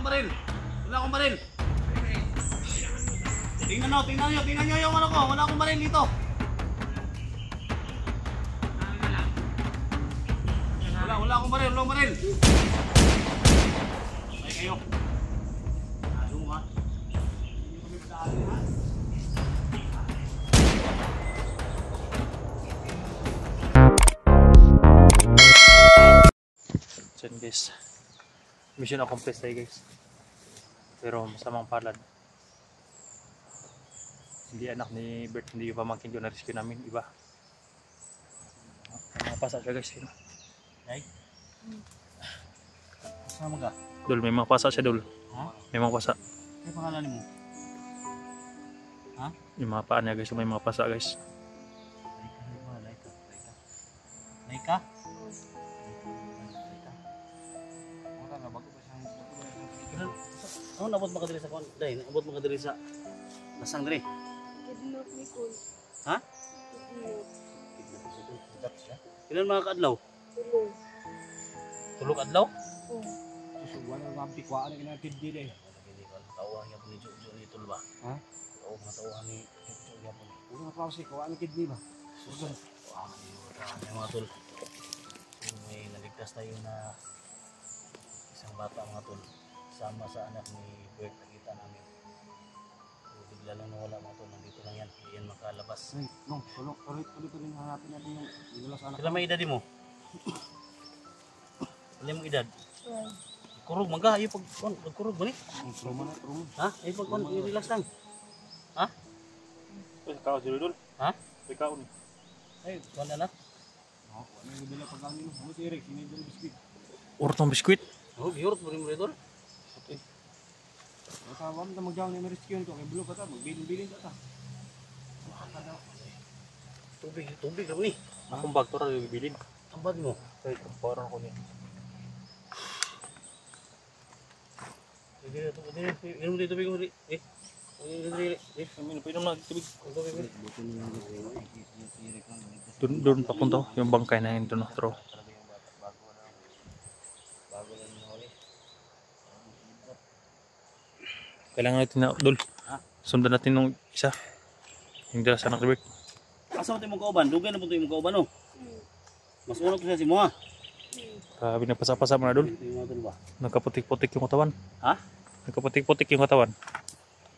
baril. Wala akong baril. Tingnan nyo yung ano ko. Wala akong baril dito. Wala akong baril, wala akong baril. Ay kayo. Ano ha? Hindi kami padaan ha? So guys, mission accomplished tayo guys. Pero masamang palad. Hindi anak ni Bert, hindi yung pamangkin ko na rescue namin, iba. Mapasa siya guys. Ay? Sama ka? Dul, may mga pasa siya Dul. Ha? May mga pasa. Ano pangalan mo? Ha? Yung mga paa niya guys, may mga pasa guys. Laika? Ano nabot makadiri sa kon? Dai, nabot makadiri sa lasang diri. Kidnap ni Kun. Ha? Kidnap. Ilan mga kaadlaw? Tulong. Tulog adlaw? Oh. Wala nga pikwa na kinatid din eh. Tawag niya po ni Jojo ni Tulba. Ha? Tawag ni Jojo niya po. Una pa si ko ano kidney ba? Susun. May mga tol. May naligtas tayo na isang bata mga tol. Sama sa anak ni Bert, nakita namin. So, bigla lang nawala mga tol. Nandito lang yan. Hindi yan makalabas. Ay, nong, ulit rin hanapin natin yung nilalas anak. Kailan may edad mo? Kailan mo edad? Well, Kurog, maga. Ayaw pagkurog ba ni? Trauma na, trauma. Ha? Ayaw relax lang. Ha? Ikaw si Dul. Ha? Ikaw ni. Ay, wala na. Ako, ano yung dala pagkain mo? Ako si Eric, sinidala biskuit. Urtong biskuit. Oh, gihurot mo rin mo rin. Kasama mo na magjaw ni Meriskin ko, kay Blue ka ta, magbilin-bilin ka ta. Tubig lang ni. Akong bag to ra bibilin. Ang bag mo. Ay, parang ko ni. Inom dito tubig mo rin. Pinom na tubig. Buto niya yung si Eric lang. Doon papunta yung bangkay na yun doon. Tro. Bago lang nahuli. Kailangan natin na Dul. Ha? Sundan natin nung isa. Yung dala sa anak ni Bert. Asa mo tayo mong kauban? Dugay na po tayo mong kauban no? Mas una ko siya si Moa. Grabe na pasa-pasa mo na Dul. Ito yung mga ba? Nagkaputik-putik yung katawan. Ha? Nagkaputik-putik yung katawan.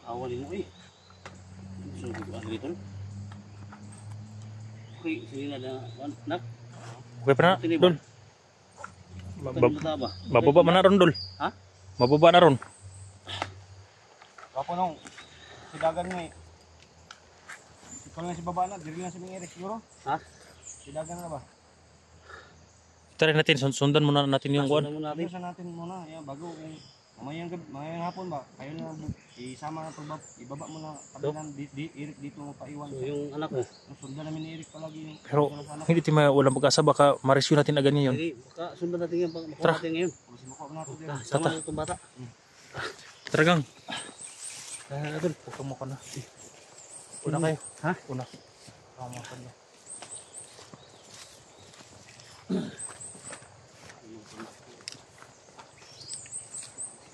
Awalin mo eh. So, ano dito? Okay, sige na nak. Okay pa na Dul. Ba? Mababa man na ron Dul. Ha? Mababa na ron. Kapo nong, si Dagan nga eh. Ikaw lang si baba na, diri lang si Ming Eric siguro. Ha? Si Dagan na ba? Try natin, sundan muna natin yung kuwan. Sundan mo natin. Ayusan natin muna, yan, bago kung mamayang hapon ba, kayo na isama na pagbab, ibaba mo na kabilang Eric dito mo paiwan. So, yung anak mo. Sundan namin ni Eric palagi yung Pero nilalas anak. hindi tayo walang pag-asa, baka ma-rescue natin agad ngayon. Hindi, baka sundan natin yan. Makuha Tara. natin ngayon. Kasi makuha natin din. Sama na itong bata. Taragang. Dul. Huwag mo ka na. Una kayo. Ha? Una. Tama ka na.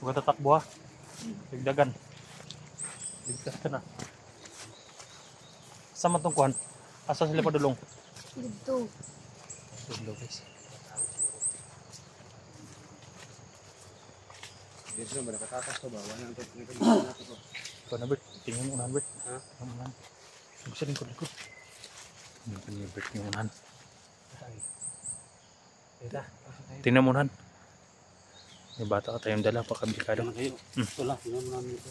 Huwag tatakbo ha. Ligdagan. Ligtas ka na. Sama itong kuhan. Asa sila padulong? dito. Dulong guys. Dito na ba nakatakas to ba? Wala nang natin to. Ikaw na Bert. Tingnan mo unahan Bert. Ha? Tingnan mo unahan. Huwag sa lingkod. Tingnan mo Bert yung unahan. Tingnan mo unahan. May bata ka tayong dala pa kabikado. Ano kayo? Ito lang. Tingnan mo namin ito.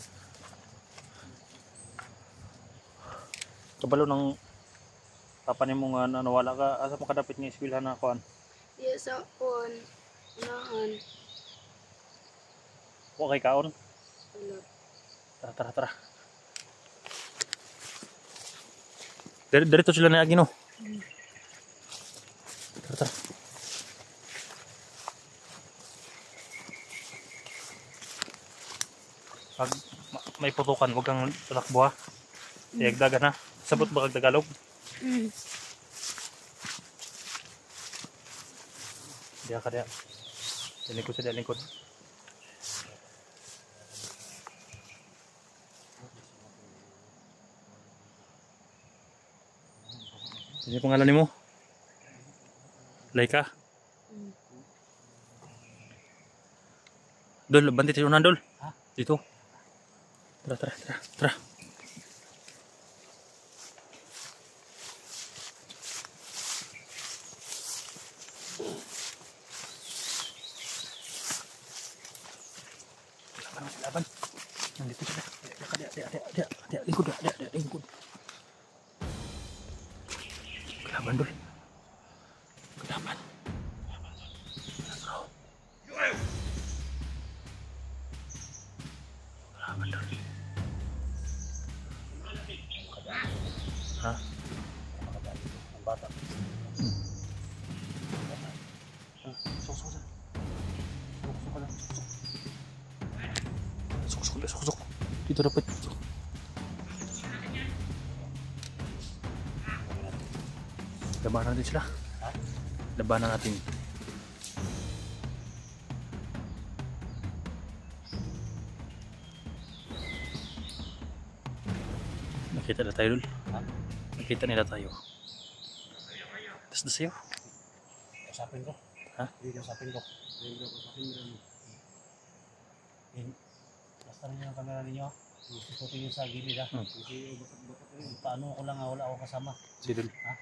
Kabalo ng tapanin mo nga na nawala ka. Asa mo kadapit ng eskwelahan na kuhan? Iya sa Kun. Unahan. Huwag kay kaon. Wala. Tara. Dirito sila na Agino. Tara. Pag may putukan, huwag kang tatakbo ha. Iagdagan ha. Sabot ba kag Tagalog? Diya ka diya. Dalingkod sa dalingkod. Ano yung pangalan mo? Laika? Dol, banti tayo na, Dol. Ha? Dito. Tara. Laban. Nandito sila. Dia, lingkod. Kelaban, Dol. Kelaban. Kelaban, Dol. Ha? Ang bata. Sok. Dito dapat. Labanan natin sila. Labanan natin. Nakita na tayo, Dul. Nakita nila tayo. Tas na sa'yo. Usapin ko. Ha? Usapin ko. Basta rin yung camera ninyo. Isutin nyo sa gilid ha. Paano ko lang wala ako kasama. Si Dul. Ha?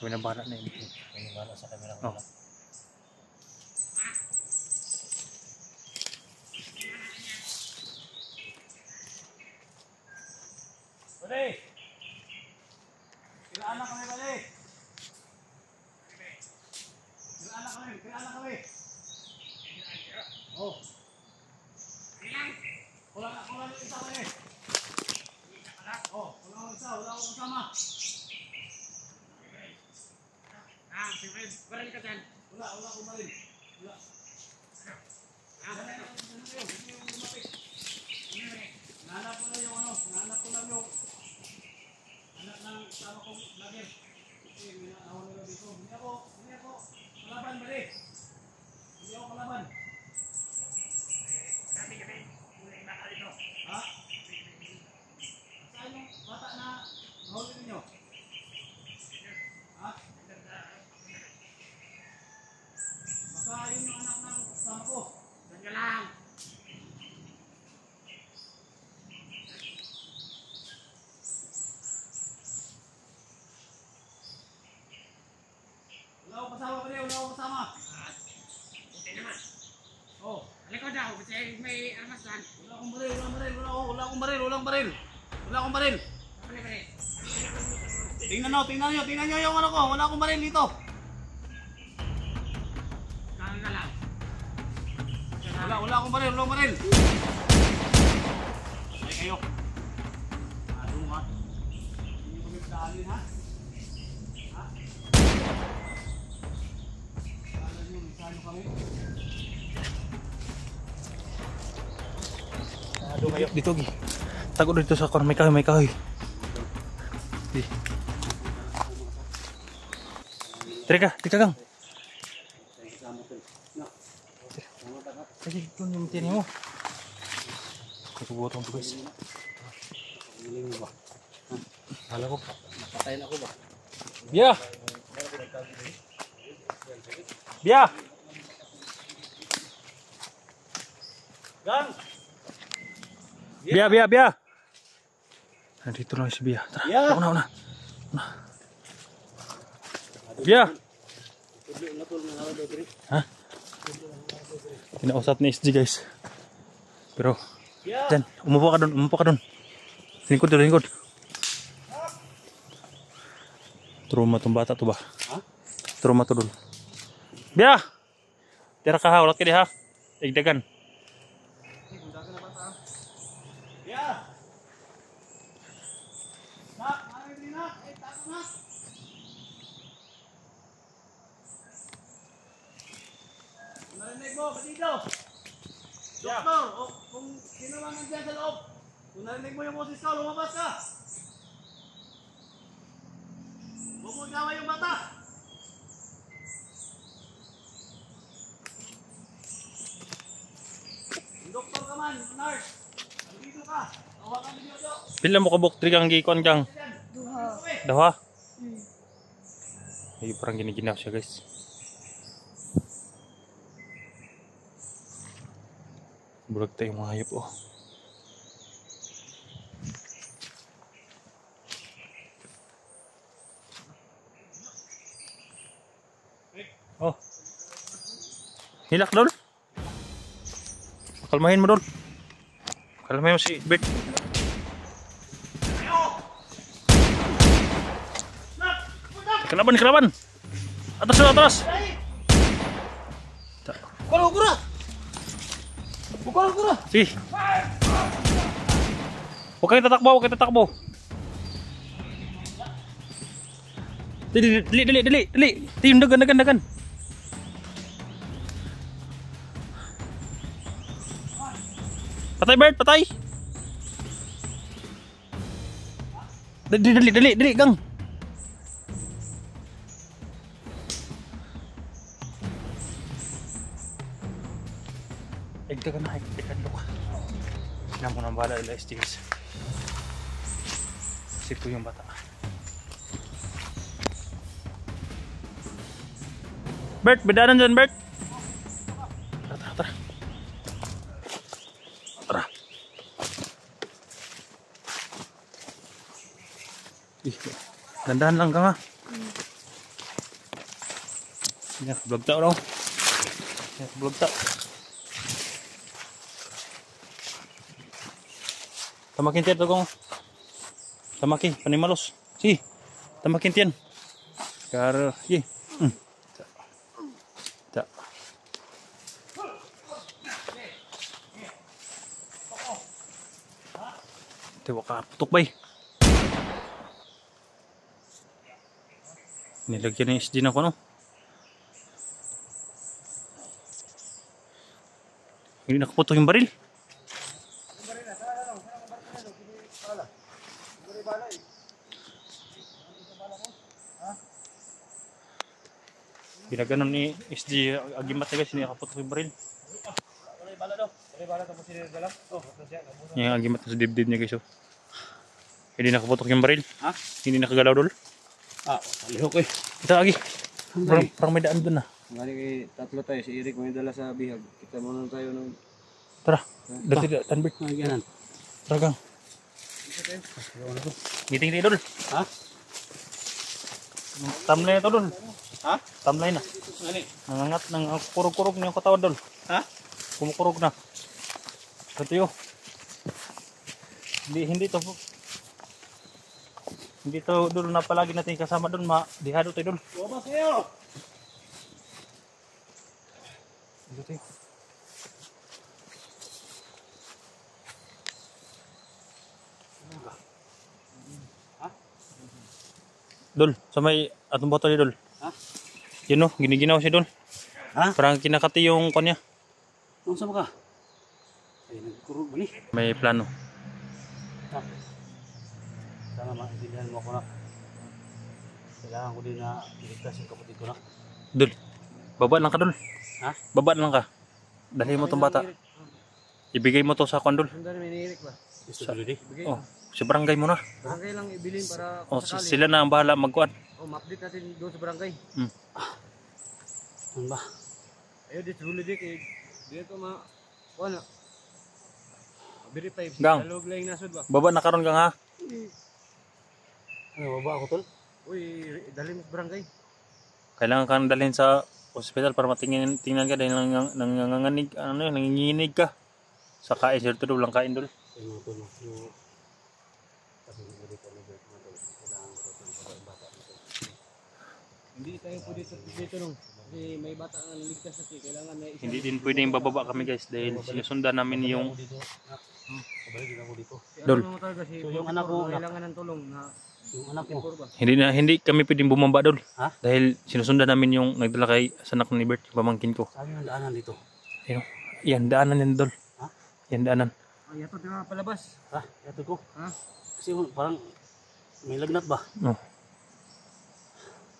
Kami na bahala na yun. Kaya wala sa camera ko Oh. lang. Bali! Kailangan na kami, Bali! Kailangan na kami! Oh! Kulang yung isa kami! Oh, kulang yung isa, wala akong kasama! Baril ka dyan. Wala akong baril! Wala! Nahanap ko lang yung nahanap ko lang yung anak ng sama kong vlogger. Kasi may nakawan nila dito. Hindi ako kalaban, Bali. Hindi ako kalaban. Ha? Saan yung bata na nahuli ninyo? Ha? Baka yun yung anak ng sama ko. Saan ka lang? Wala akong kasama, Bali. Wala akong kasama. Buti naman. Oh. Halika daw, kasi may armas dyan. Wala akong baril. Wala akong baril. Ano ba rin? Tingnan nyo yung ano ko. Wala akong baril dito. Kaka ka lang. Wala akong baril. Ay kayo. Ano ha? Hindi nyo kami pagdaanin ha? Ha? Kala nyo, lisano kami? Dito, Gi. Tago dito sa korang. May kahoy. Di. Tira ka, Gang. Sige, ito yung tiyan mo. Kagubotong to, guys. Piling mo ba? Kala ko, napatayin ako ba? Bia! Gang! Bia! Nandito lang si Bia. Tara, Bia! una. Bia! Ha? Kinausap ni SG, guys. Pero, dyan, umupo ka doon. Lingkod. Trauma tong bata to ba? Ha? Trauma to doon. Bia! Tira ka ha, ulat ka di ha. Igdagan. Ya! Nak, mana ini nak? Takut nak? Narinig mo, dito! Doktor, kung sino man nandiyan sa loob, kung narinig mo yung boses ko, lumabas ka! Huwag mo gawa yung bata! Yung doktor ka man, nurse, nandito ka, tawagan niyo. Pila mo kabuk tri kang gikon kang Duha. dawa. May parang giniginaw siya guys. Bulag tayo mga hayop oh. Oh. Hilak dol. Kalmahin mo dol. Kalmahin mo si Bert. Kelaban, kelaban. Atas dulu, atas. Bukal kura. Bukal kura. Sih. Huwag kayo tatakbo, huwag kayo tatakbo. Dili, dili, dili, dili, dili. Tim, dagan, dagan, dagan. Patay, Bert, patay. Dili, dili, dili, dili, gang. Igdagan na, igdagan mo ka. Sinamu ng bala ila STS. Sipo yung bata. Bert, bedanan dyan, Bert. Tara, tara, tara. Tara. Ih, gandahan lang ka nga. Yan, vlog tao daw. Yan, vlog tao. Tamakin tiyan to kong. Tamakin, panimalos. Si, tamakin tiyan. Karo, ye. Tak. Tewa ka, putok bay. Nilagyan ng SD na ko no. Hindi nakaputok yung baril. Ginaganon ni SG agimat na guys, hindi nakaputok yung baril. Yung agimat na sa dibdib niya guys oh. Hindi nakaputok yung baril. Ha? Hindi nakagalaw dol. Lihok eh. Kita lagi. Parang may daan dun na. Ngani kay tatlo tayo, si Eric may dala sa bihag. Kita muna tayo ng Tara. Dati tanbit. Ganan. Tara gang. Ngiting-ngiting dol. Ha? Tamlay na to dol. Ha? Tamlay na. Ngani? Nangangat ng kurog-kurog niya yung katawan dol. Ha? Kumukurog na. Ito yun. Hindi to. Hindi to dol na palagi natin kasama dol. Dihado tayo dol. Lumabas kayo. Dito tayo. Dol, sa may atong botol ni dol. Ha? Yun no, giniginaw siya dol. Ha? Parang kinakati yung kanya. Nung sama ka? Ay, nagkurog ba ni? May plano. Sana maintindihan mo ako na. Kailangan ko din na iligtas yung kapatid ko na. Dol, baba lang ka dol. Ha? Baba lang ka. Dalhin mo tong bata. Ibigay mo to sa kwan dol. Sundar may ni Eric ba? Gusto ko din. Bigay. Oh, si barangay mo na. Barangay lang ibilin para Oh, sakali. sila na ang bahala magkuan. Oh, ma-update natin doon sa barangay. Ano ba? Ayo dito huli kay dito ma kuan. Verify. Gang. Dalog lang nasod ba? Baba na karon kang ha. Ano, baba ako tol? Uy, dali mo sa barangay. Kailangan kang dalhin sa ospital para tingnan ka dahil nanganganig, nanginginig ka. Sa kain, sir, tulog lang kain dol. Ay, mga tol. Yung sabi ko dito na Bert, mga tol. Kailangan ko ito yung bata nito. Hindi tayo pwede sa dito nung kasi may bata ang ligtas natin. Kailangan na isa. Hindi din pwedeng bababa kami guys dahil sinusundan namin yung Dito, kabalik din ako dito. Dol. Kasi So, yung anak ko, kailangan ng tulong na Yung anak mo. ba? hindi kami pwedeng bumaba dol. Ha? Dahil sinusundan namin yung nagdala kay sa anak ni Bert, yung pamangkin ko. Sabi ng daanan dito. Ayun. Yan daanan yan dol. Ha? Yan daanan. Ay, yato na palabas. Ha? Yato ko. Ha? Kasi parang may lagnat ba? No.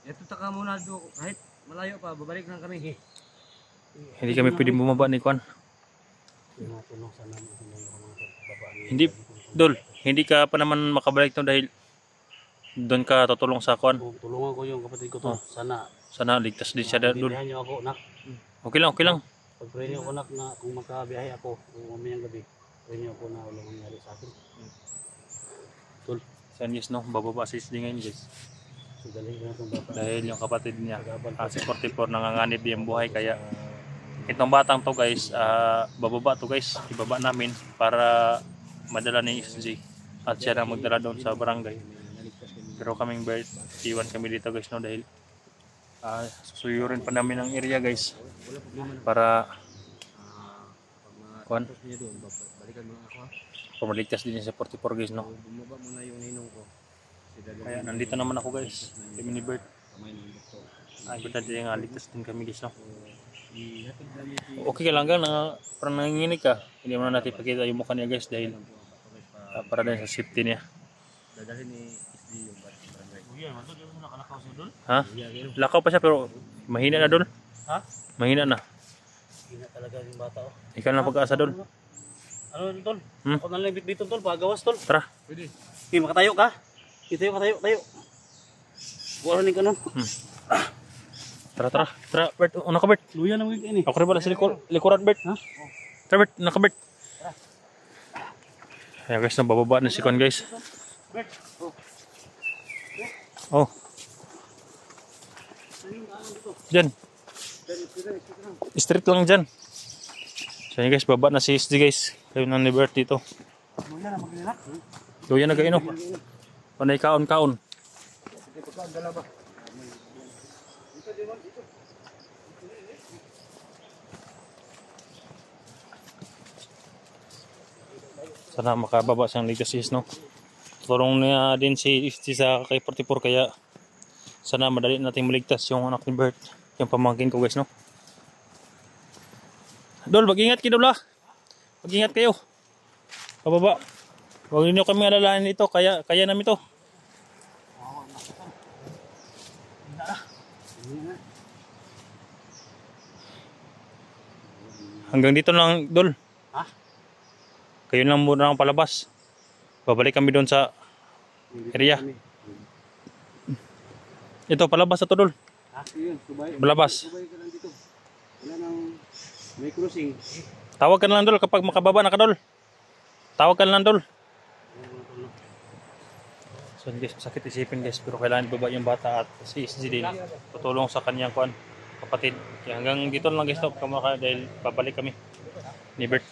Yato taka muna do kahit malayo pa babalik lang kami. Hindi kami pwedeng bumaba ni Kwan. Yung mga tulong sana mo yung mga babaan. Hindi dol, hindi ka pa naman makabalik to dahil doon ka tutulong sa kuan. Tulungan ko yung kapatid ko to. Sana ligtas din siya doon. Biyahe niyo ako, nak. Okay lang, okay lang. Pag-pray niyo ako, nak, na kung magkabiyahe ako, kung mamayang gabi, pray niyo ako na walang mangyari sa akin. Tol, San guys, no, bababa si SD ngayon guys. so dalhin ko na itong bata. Dahil yung kapatid niya, si 44 nanganganib din ang buhay. Kaya itong batang to guys, bababa to guys. Ibaba namin para madala ni SG. At siya na magdala doon sa barangay. Pero kaming bird, iwan kami dito guys, no, dahil susuyurin pa namin ang area guys. Para kuan, Niya doon, balikan mo ako ha. pumaligtas din niya sa 44 guys, no. Bumaba mo na yung ninong ko. Kaya nandito naman ako guys, kami ni Bert. Kamay ng doktor. Importante yung ligtas din kami guys, no. Ihatid na niya si... Okay ka lang na parang nanginginig ka. Hindi mo na natin pakita yung mukha niya guys dahil para din sa safety niya. Dadalhin ni SD yung barangay. Uy, manto dito na kalakaw siya doon. Ha? Lakaw pa siya pero mahina na doon. Ha? Mahina na. Hina talaga yung bata oh. Ikaw lang pag-asa doon. Ano yun, tol? Hmm? Ako na lang dito, tol. Pagawas, tol. Tara. Pwede. Okay, makatayo ka. Tayo. Buwan ka nun. Tara. Bert, una ka Bert. Luya na mga ini. Ako rin pala sa likuran Bert. Ha? Tara Bert, una ka Bert. Ayan guys, nabababa na si Kwan guys. Bert. Oh. Diyan. Street lang dyan. So yun guys, baba na si SD guys. Kayo na ni Bert dito. Luya na maglilak. Luya na kayo no. Panay kaon-kaon. Sana makababa siyang ligtas no. Tulong niya din si sa kay 44 kaya sana madali nating maligtas yung anak ni Bert, yung pamangkin ko guys no. Dol, mag-ingat kayo Dol. Mag-ingat kayo. Pababa. Huwag niyo kami alalahanin ito, kaya namin ito. Hanggang dito lang Dol. Ha? Kayo lang muna ang palabas. Babalik kami doon sa area. Ito, palabas na to Dol. Ha? Yun, subay. Palabas. Subay ka lang dito. Wala nang may crossing. Tawag ka na lang Dol kapag makababa na ka Dol. Tawag ka na lang Dol. So guys, sakit isipin guys, pero kailangan ibaba yung bata at si SG din tutulong sa kanyang kapatid. Kaya hanggang dito lang guys, dahil babalik kami ni Bert.